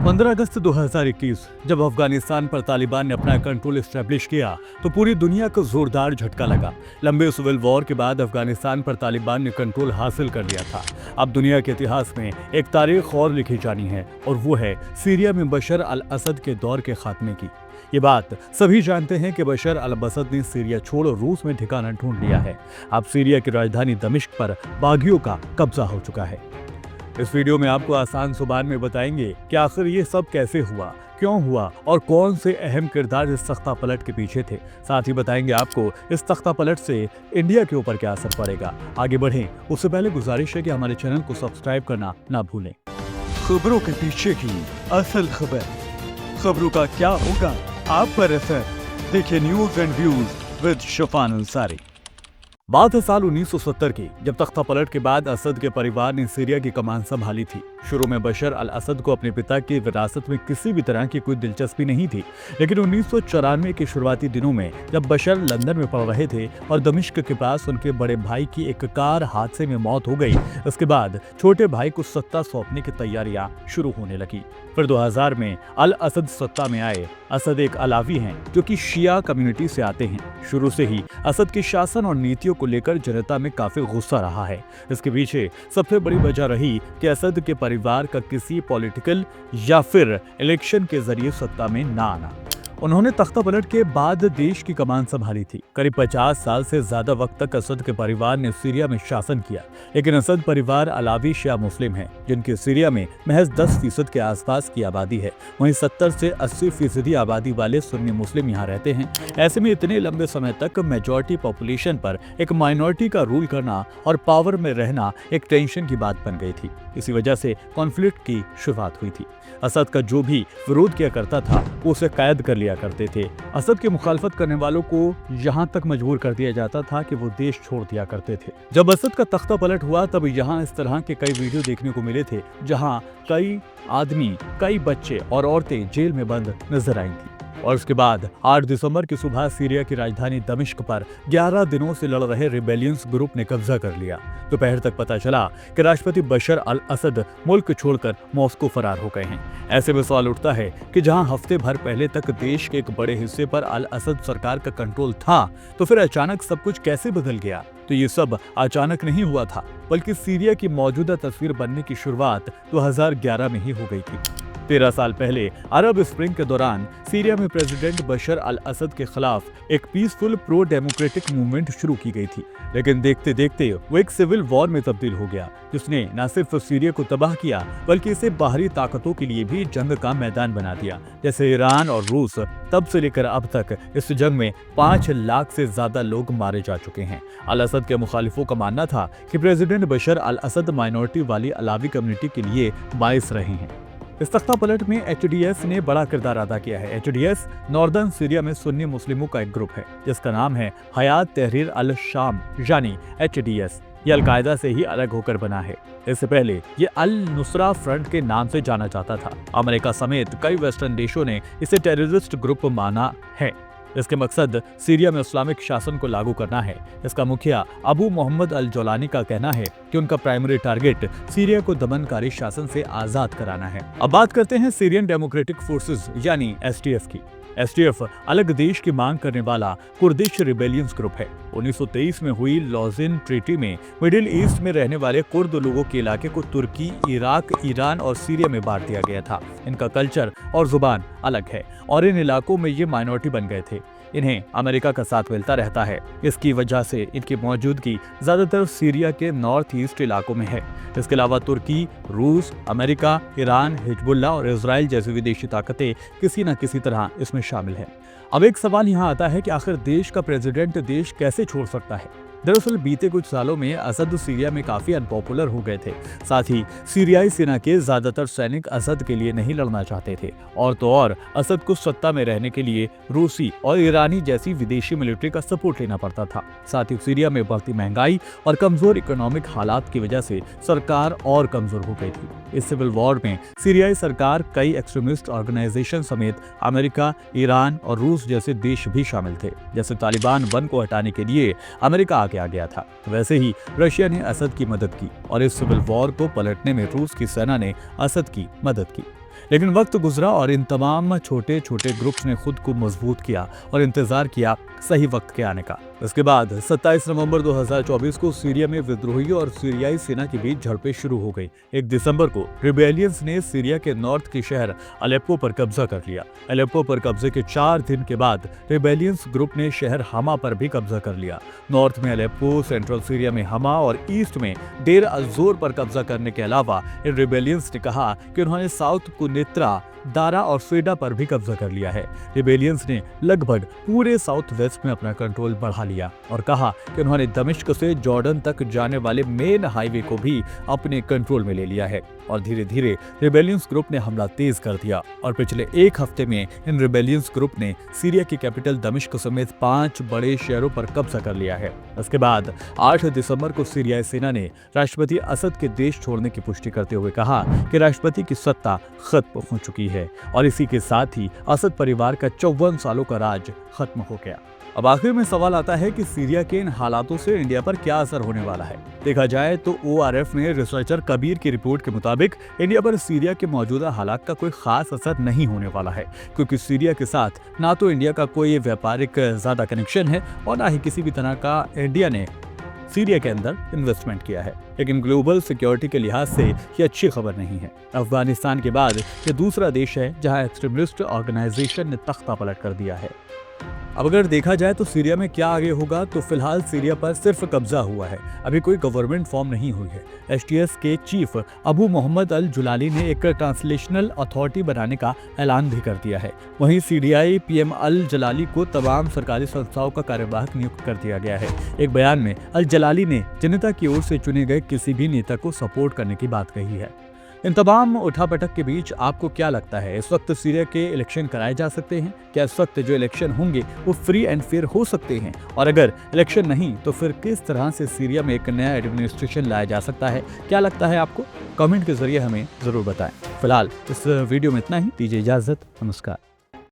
15 अगस्त 2021 जब अफगानिस्तान पर तालिबान ने अपना कंट्रोल एस्टेब्लिश किया तो पूरी दुनिया को जोरदार झटका लगा। लंबे सिविल वॉर के बाद अफगानिस्तान पर तालिबान ने कंट्रोल हासिल कर लिया था। अब दुनिया के इतिहास में एक तारीख और लिखी जानी है और वो है सीरिया में बशर अल असद के दौर के खात्मे की। ये बात सभी जानते हैं कि बशर अल असद ने सीरिया छोड़ रूस में ठिकाना ढूंढ लिया है। अब सीरिया की राजधानी दमिश्क पर बागियों का कब्जा हो चुका है। इस वीडियो में आपको आसान जुबान में बताएंगे कि आखिर ये सब कैसे हुआ, क्यों हुआ और कौन से अहम किरदार इस तख्ता पलट के पीछे थे। साथ ही बताएंगे आपको इस तख्ता पलट से इंडिया के ऊपर क्या असर पड़ेगा। आगे बढ़ें उससे पहले गुजारिश है कि हमारे चैनल को सब्सक्राइब करना ना भूलें। खबरों के पीछे की असल खबर, खबरों का क्या होगा आप पर असर। देखिए news and views with Shafan Ansari. बात है साल 1970 की, जब तख्ता पलट के बाद असद के परिवार ने सीरिया की कमान संभाली थी। शुरू में बशर अल असद को अपने पिता की विरासत में किसी भी तरह की कोई दिलचस्पी नहीं थी, लेकिन 1994 के शुरुआती दिनों में जब बशर लंदन में पढ़ रहे थे और दमिश्क के पास उनके बड़े भाई की एक कार हादसे में मौत हो गई, उसके बाद छोटे भाई को सत्ता सौंपने की तैयारियां शुरू होने लगी। फिर 2000 में अल असद सत्ता में आए। असद एक अलावी हैं जो कि शिया कम्युनिटी से आते हैं। शुरू से ही असद के शासन और नीतियों को लेकर जनता में काफी गुस्सा रहा है। इसके पीछे सबसे बड़ी वजह रही कि असद के परिवार का किसी पॉलिटिकल या फिर इलेक्शन के जरिए सत्ता में ना आना। उन्होंने तख्ता पलट के बाद देश की कमान संभाली थी। करीब 50 साल से ज्यादा वक्त तक असद के परिवार ने सीरिया में शासन किया, लेकिन असद परिवार अलावी शिया मुस्लिम है, जिनकी सीरिया में महज 10% के आसपास की आबादी है। वहीं 70 से 80% आबादी वाले सुन्नी मुस्लिम यहाँ रहते हैं। ऐसे में इतने लंबे समय तक मेजॉरिटी पॉपुलेशन पर एक माइनॉरिटी का रूल करना और पावर में रहना एक टेंशन की बात बन गई थी। इसी वजह से कॉन्फ्लिक्ट की शुरुआत हुई थी। असद का जो भी विरोध किया करता था वो उसे कैद कर लिया करते थे। असद की मुखालफत करने वालों को यहाँ तक मजबूर कर दिया जाता था कि वो देश छोड़ दिया करते थे। जब असद का तख्ता पलट हुआ तब यहाँ इस तरह के कई वीडियो देखने को मिले थे, जहाँ कई आदमी, कई बच्चे और औरतें जेल में बंद नजर आई थी। और उसके बाद 8 दिसंबर की सुबह सीरिया की राजधानी दमिश्क पर 11 दिनों से लड़ रहे रिबेलियंस ग्रुप ने कब्जा कर लिया। दोपहर तक पता चला कि राष्ट्रपति बशर अल असद मुल्क छोड़कर मॉस्को फरार हो गए हैं। ऐसे में सवाल उठता है कि जहां हफ्ते भर पहले तक देश के एक बड़े हिस्से पर अल असद सरकार का कंट्रोल था, तो फिर अचानक सब कुछ कैसे बदल गया। तो ये सब अचानक नहीं हुआ था, बल्कि सीरिया की मौजूदा तस्वीर बनने की शुरुआत 2011 में ही हो गई थी। 13 साल पहले अरब स्प्रिंग के दौरान सीरिया में प्रेसिडेंट बशर अल असद के खिलाफ एक पीसफुल प्रो डेमोक्रेटिक मूवमेंट शुरू की गई थी, लेकिन देखते देखते वो एक सिविल वॉर में तब्दील हो गया, जिसने न सिर्फ सीरिया को तबाह किया बल्कि इसे बाहरी ताकतों के लिए भी जंग का मैदान बना दिया, जैसे ईरान और रूस। तब से लेकर अब तक इस जंग में 5 लाख से ज्यादा लोग मारे जा चुके हैं। अल असद के मुखालिफों का मानना था कि प्रेसिडेंट बशर अल असद माइनॉरिटी वाली अलावी कम्युनिटी के लिए बाइस रहे हैं। इस तख्ता पलट में HDS ने बड़ा किरदार अदा किया है। HDS नॉर्दर्न सीरिया में सुन्नी मुस्लिमों का एक ग्रुप है, जिसका नाम है हयात तहरीर अल शाम यानी HDS। ये अलकायदा से ही अलग होकर बना है। इससे पहले ये अल नुसरा फ्रंट के नाम से जाना जाता था। अमेरिका समेत कई वेस्टर्न देशों ने इसे टेररिस्ट ग्रुप माना है। इसके मकसद सीरिया में इस्लामिक शासन को लागू करना है। इसका मुखिया अबू मोहम्मद अल जोलानी का कहना है कि उनका प्राइमरी टारगेट सीरिया को दमनकारी शासन से आजाद कराना है। अब बात करते हैं सीरियन डेमोक्रेटिक फोर्सेस यानी SDF की। SDF अलग देश की मांग करने वाला कुर्दिश रिबेलियंस ग्रुप है। 1923 में हुई लॉजिन ट्रीटी में मिडिल ईस्ट में रहने वाले कुर्द लोगों के इलाके को तुर्की, इराक, ईरान और सीरिया में बांट दिया गया था। इनका कल्चर और जुबान अलग है और इन इलाकों में ये माइनॉरिटी बन गए थे। इन्हें अमेरिका का साथ मिलता रहता है। इसकी वजह से इनकी मौजूदगी ज्यादातर सीरिया के नॉर्थ ईस्ट इलाकों में है। इसके अलावा तुर्की, रूस, अमेरिका, ईरान, हिजबुल्लाह और इजराइल जैसी विदेशी ताकतें किसी न किसी तरह इसमें शामिल है। अब एक सवाल यहाँ आता है कि आखिर देश का प्रेसिडेंट देश कैसे छोड़ सकता है। दरअसल बीते कुछ सालों में असद सीरिया में काफी अनपॉपुलर हो गए थे। साथ ही सीरियाई सेना के ज्यादातर सैनिक असद के लिए नहीं लड़ना चाहते थे, और तो और असद को सत्ता में रहने के लिए रूसी और ईरानी जैसी विदेशी मिलिट्री का सपोर्ट लेना पड़ता था। साथ ही सीरिया में बढ़ती महंगाई और कमजोर इकोनॉमिक हालात की वजह से सरकार और कमजोर हो गई थी। इस सिविल वॉर में सीरियाई सरकार, कई एक्सट्रीमिस्ट ऑर्गेनाइजेशन समेत अमेरिका, ईरान और रूस जैसे देश भी शामिल थे। जैसे तालिबान वन को हटाने के लिए अमेरिका आगे आ गया था, वैसे ही रशिया ने असद की मदद की और इस सिविल वॉर को पलटने में रूस की सेना ने असद की मदद की। लेकिन वक्त गुजरा और इन तमाम छोटे छोटे ग्रुप्स ने खुद को मजबूत किया और इंतजार किया सही वक्त के आने का। इसके बाद 27 नवंबर 2024 को सीरिया में विद्रोहियों और सीरियाई सेना के बीच झड़पें शुरू हो गई। 1 दिसंबर को रिबेलियंस ने सीरिया के नॉर्थ के शहर अलेप्पो पर कब्जा कर लिया। अलेप्पो पर कब्जे के 4 दिन के बाद रिबेलियंस ग्रुप ने शहर हमा पर भी कब्जा कर लिया। नॉर्थ में अलेप्पो, सेंट्रल सीरिया में हमा और ईस्ट में डेर अज़ोर पर कब्जा करने के अलावा इन रिबेलियंस ने कहा कि उन्होंने साउथ कुनित्रा, दारा और फेडा पर भी कब्जा कर लिया है। रिबेलियंस ने लगभग पूरे साउथ वेस्ट में अपना कंट्रोल बढ़ा लिया और कहा कि उन्होंने दमिश्क से जॉर्डन तक जाने वाले मेन हाईवे को भी अपने कंट्रोल में ले लिया है। और धीरे धीरे रिबेलियंस ग्रुप ने हमला तेज कर दिया और पिछले 1 हफ्ते में इन रिबेलियंस ग्रुप ने सीरिया की कैपिटल दमिश्क समेत 5 बड़े शहरों पर कब्जा कर लिया है। इसके बाद 8 दिसंबर को सीरियाई सेना ने राष्ट्रपति असद के देश छोड़ने की पुष्टि करते हुए कहा कि राष्ट्रपति की सत्ता खत्म हो चुकी है और इसी के साथ ही असद परिवार का 54 सालों का राज खत्म हो गया। अब आखिर में सवाल आता है कि सीरिया के इन हालातों से इंडिया पर क्या असर होने वाला है। देखा जाए तो ORF में रिसर्चर कबीर की रिपोर्ट के मुताबिक इंडिया पर सीरिया के मौजूदा हालात का कोई खास असर नहीं होने वाला है, क्योंकि सीरिया के साथ ना तो इंडिया का कोई व्यापारिक ज्यादा कनेक्शन है और ना ही किसी भी तरह का इंडिया ने सीरिया के अंदर इन्वेस्टमेंट किया है। लेकिन ग्लोबल सिक्योरिटी के लिहाज से ये अच्छी खबर नहीं है। अफगानिस्तान के बाद ये दूसरा देश है जहां एक्सट्रीमिस्ट ऑर्गेनाइजेशन ने तख्ता पलट कर दिया है। अब अगर देखा जाए तो सीरिया में क्या आगे होगा, तो फिलहाल सीरिया पर सिर्फ कब्जा हुआ है, अभी कोई गवर्नमेंट फॉर्म नहीं हुई है। STS के चीफ अबू मोहम्मद अल जुलाली ने एक ट्रांसलेशनल अथॉरिटी बनाने का ऐलान भी कर दिया है। वहीं सीरियाई PM अल जलाली को तमाम सरकारी संस्थाओं का कार्यवाहक नियुक्त कर दिया गया है। एक बयान में अल जलाली ने जनता की ओर से चुने गए किसी भी नेता को सपोर्ट करने की बात कही है। इन तमाम उठापटक के बीच आपको क्या लगता है, इस वक्त सीरिया के इलेक्शन कराए जा सकते हैं? क्या इस वक्त जो इलेक्शन होंगे वो फ्री एंड फेयर हो सकते हैं? और अगर इलेक्शन नहीं तो फिर किस तरह से सीरिया में एक नया एडमिनिस्ट्रेशन लाया जा सकता है? क्या लगता है आपको? कमेंट के जरिए हमें जरूर बताएं। फिलहाल इस वीडियो में इतना ही, दीजिए इजाजत, नमस्कार।